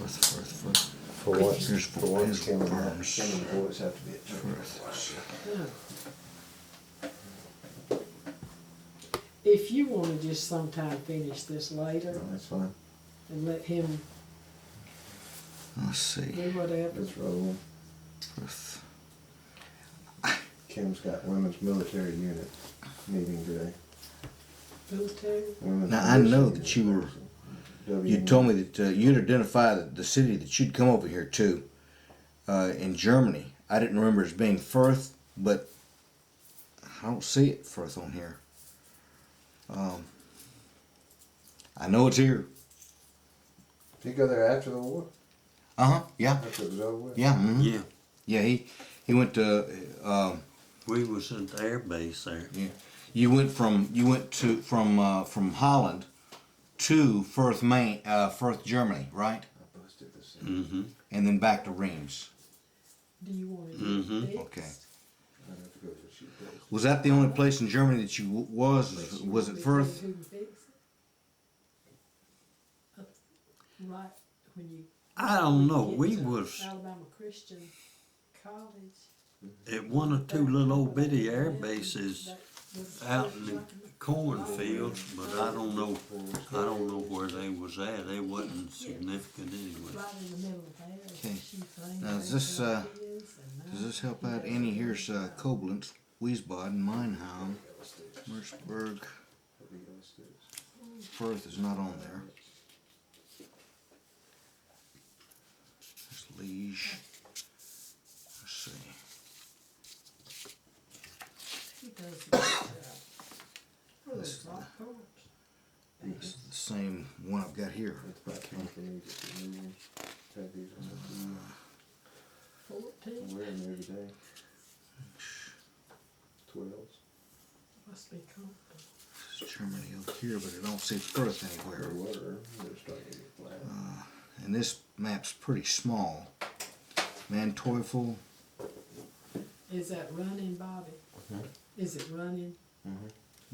Firth. For once, Here's for once, his Kim and farms. the boys have to be at church. If you wanna just sometime finish this later That's fine. and let him Let's see. do whatever. Let's roll. Firth. Kim's got women's military unit meeting today. Military, Women's Now, I know military that you were- unit. You told me that you'd identify the city that you'd come over here to in Germany. I didn't remember it as being Firth, but I don't see it Firth on here. I know it's here. Did you go there after the war? Yeah. After it was over with? Yeah. Mhm. Yeah, Yeah. He went to. we was at the air base there. Yeah. You went from Holland to Firth, Maine, Firth, Germany, right? I busted this. Mm-hmm. And then back to Reims. do you wanna Mhm. do fixed? Okay. I'd have to go to a shoot place. Was that the only place in Germany that you was? Was it Firth? Who can fix it? Right, when you. I don't know, get we to was Alabama Christian College. at one or two little old bitty air bases That was out in the like cornfields, but I don't know where they was at. They wasn't significant anyway. right in the middle of there. Okay. She thinks Now, is that's this, what it is, and Does now this help out he any? doesn't Here's know. Koblenz, Wiesbaden, Meinheim, Merseburg. Firth is not on there. There's Liege. Let's see. He does a good job. Oh, those rock pours. This is the same one I've got here. It's about time for me to get moving. Take these on 14, the we're in there today. 12. must be comfortable. This is Germany over here, but I don't see Firth Or anywhere. water. They're starting to get flat. And this map's pretty small. Manteuffel. Is that running, Bobby? Is it running? Well,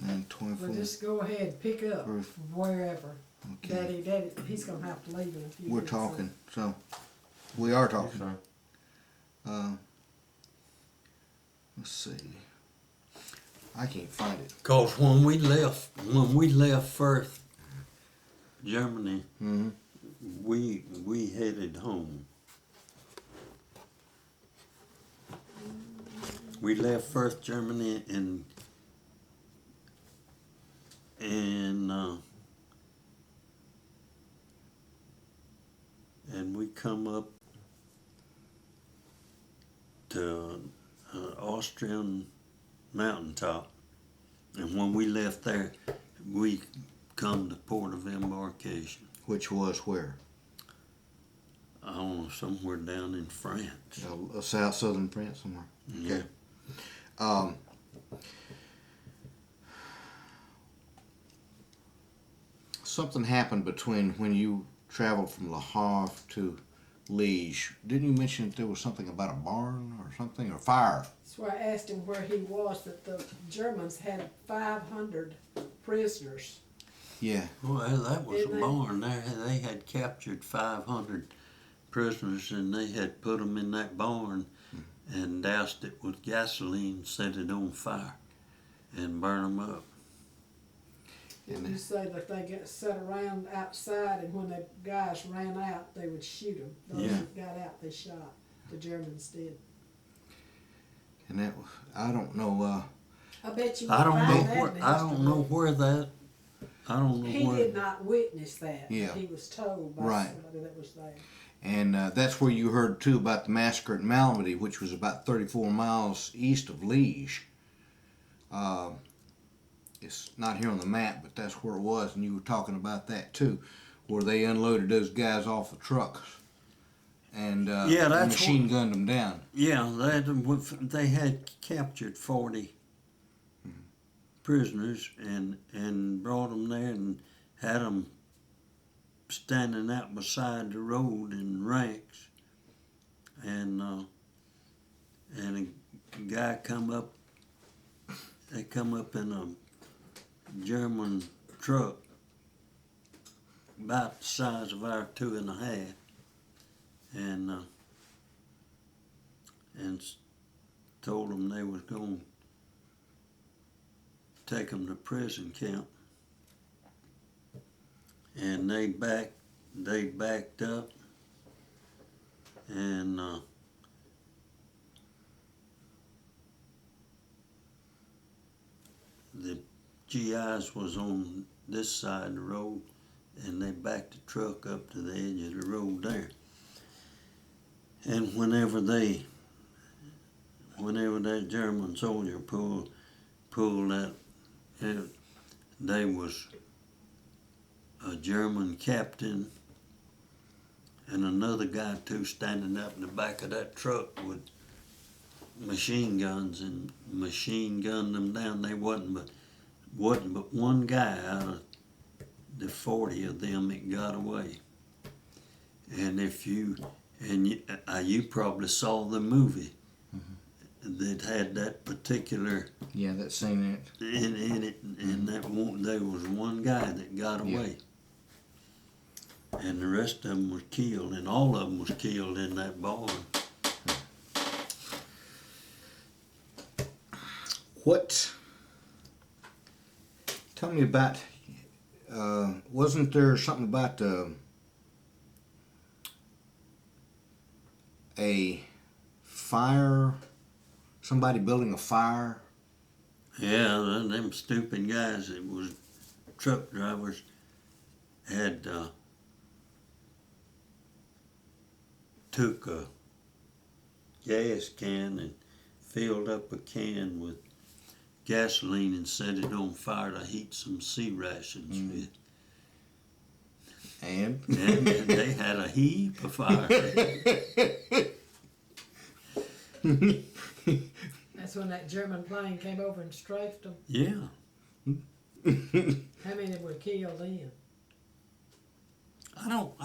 Manteuffel. just go ahead, pick up Firth. from wherever. Okay. Daddy, he's gonna have to leave in a few We're minutes. talking, so we are talking. Let's see. I can't find it. Cause when we left Firth, Germany, Mm-hmm. we headed home. We left Firth, Germany, and we come up to Austrian mountaintop, and when we left there, we come to port of embarkation. Which was where? I don't know, somewhere down in France. Southern France somewhere. Yeah. Something happened between when you traveled from Le Havre to Liege. Didn't you mention that there was something about a barn or something, or fire? That's why I asked him where he was, that the Germans had 500 prisoners. Yeah. Well, that was Didn't a they? barn there. They had captured 500 prisoners, and they had put them in that barn and doused it with gasoline, set it on fire, and burn them up. Didn't you say that they got set around outside, and when the guys ran out, they would shoot them? Those Yeah. that got out, they shot. The Germans did. And that was, I don't know, I bet you. I don't won't know find that where. in the I don't history know book. where that. I don't know He where. did not witness that. Yeah. He was told by Right. somebody that was there. and that's where you heard too about the massacre at Malmedy, which was about 34 miles east of Liege. It's not here on the map, but that's where it was, and you were talking about that too, where they unloaded those guys off the trucks and Yeah, that's machine gunned them down. Yeah, they had captured 40 prisoners and brought them there and had them standing out beside the road in ranks, and a guy come up. They come up in a German truck about the size of our 2.5, and told them they was going to take them to prison camp, and they backed up, and the GIs was on this side of the road, and they backed the truck up to the edge of the road there. And whenever that German soldier pulled that, they was a German captain and another guy too standing up in the back of that truck with machine guns and machine gunned them down. They wasn't but one guy out of the 40 of them that got away. And you probably saw the movie that had that particular Yeah, that scene in it, and there was one guy that got away, and the rest of them was killed, and all of them was killed in that barn. What? Tell me about. Wasn't there something about a fire? Somebody building a fire? Yeah, them stupid guys that was truck drivers had took a gas can and filled up a can with gasoline and set it on fire to heat some sea rations with. And? And they had a heap of fire. That's when that German plane came over and strafed them. Yeah. How many were killed then? I don't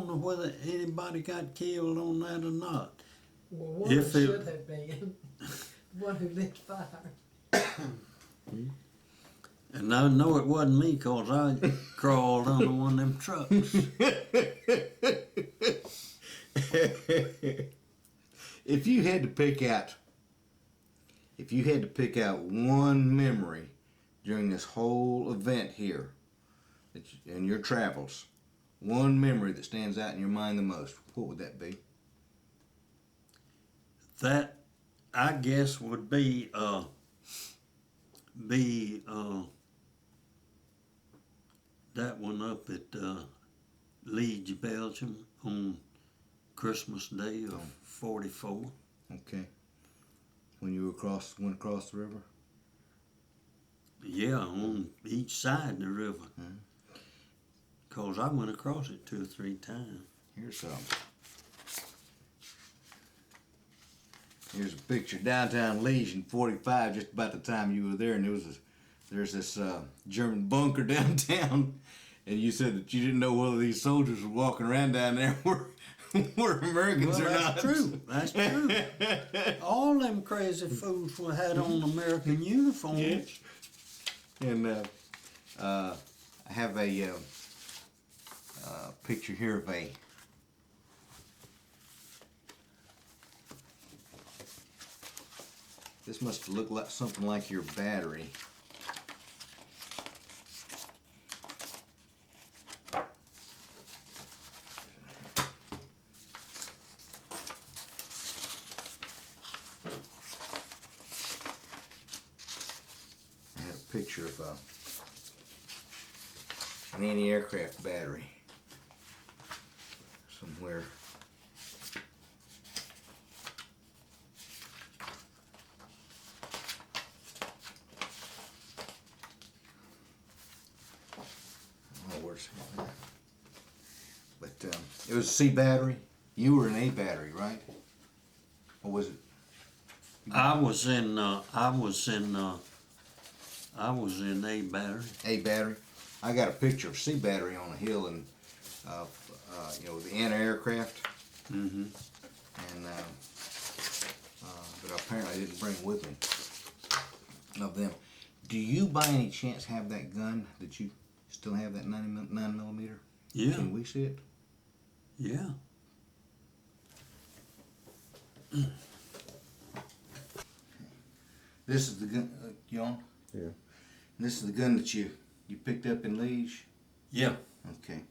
know whether anybody got killed on that or not. Well, one If it- should have been. One who lit fire. And I know it wasn't me, 'cause I crawled under one of them trucks. If you had to pick out one memory during this whole event here, in your travels, one memory that stands out in your mind the most, what would that be? That, I guess, would be that one up at Liege, Belgium on Christmas Day of '44. Okay. When you went across the river? Yeah, on each side of the river. 'Cause I went across it 2 or 3 times. Here's a picture downtown Liege in '45, just about the time you were there, and there's this German bunker downtown, and you said that you didn't know whether these soldiers were walking around down there were Americans Well, or that's not. true. That's true. All them crazy fools had on American uniforms. Yeah. And I have a picture here of this must look like something like your battery. I had a picture of an anti-aircraft battery somewhere. But it was a C battery. You were an A battery, right? Or was it? I was in A battery. A battery. I got a picture of C battery on a hill, and the anti-aircraft, Mm-hmm. and but apparently I didn't bring it with me of them. Do you by any chance have that gun? That you still have that 9mm? Yeah. Can we see it? Yeah. This is the gun, you on? Yeah. This is the gun that you picked up in Liege? Yeah. Okay.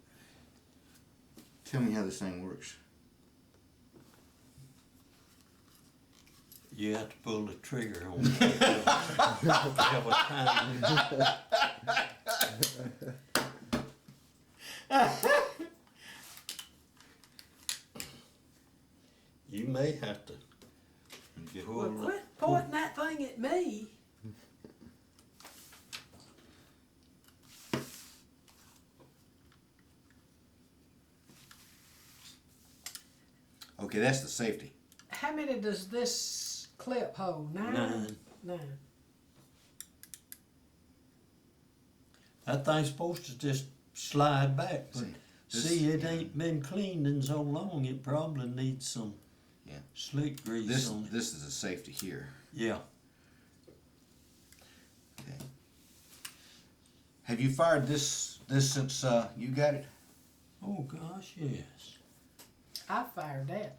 Tell me how this thing works. You have to pull the trigger on it. Every time. You may have to pull Well, quit pointing that thing at me. Okay, that's the safety. How many does this clip hold? 9? 9. 9. That thing's supposed to just slide back, but this- see, it ain't been cleaned in so long. It probably needs some slick grease This on it. this is the safety here. Yeah. Okay. Have you fired this since you got it? Oh gosh, yes. I fired that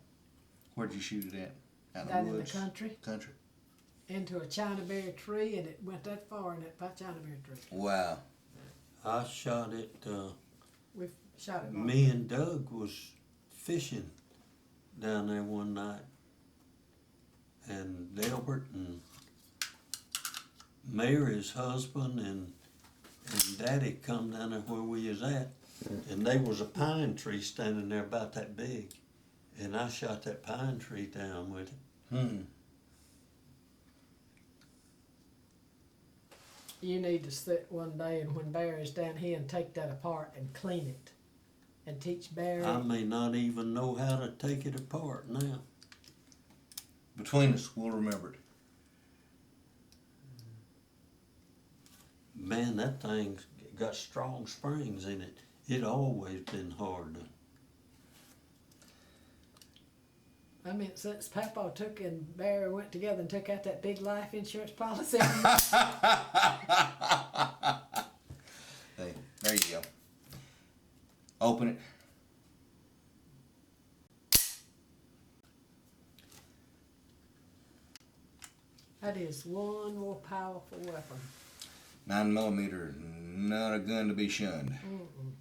Where'd you shoot it at? Out down in the in the woods? country Country. into a chinaberry tree, and it went that far in that chinaberry tree. Wow. I shot it. We shot it. Me and Doug was fishing down there one night, and Delbert and Mary's husband and Daddy come down there where we was at, and there was a pine tree standing there about that big, and I shot that pine tree down with it. You need to sit one day, and when Barry's down here, and take that apart and clean it, and teach Barry. I may not even know how to take it apart now. Between us, we'll remember it. Man, that thing's got strong springs in it. It always been hard to. I mean, since Papa took and Barry went together and took out that big life insurance policy. Hey, there you go. Open it. That is one more powerful weapon. 9mm, not a gun to be shunned. Mm-mm.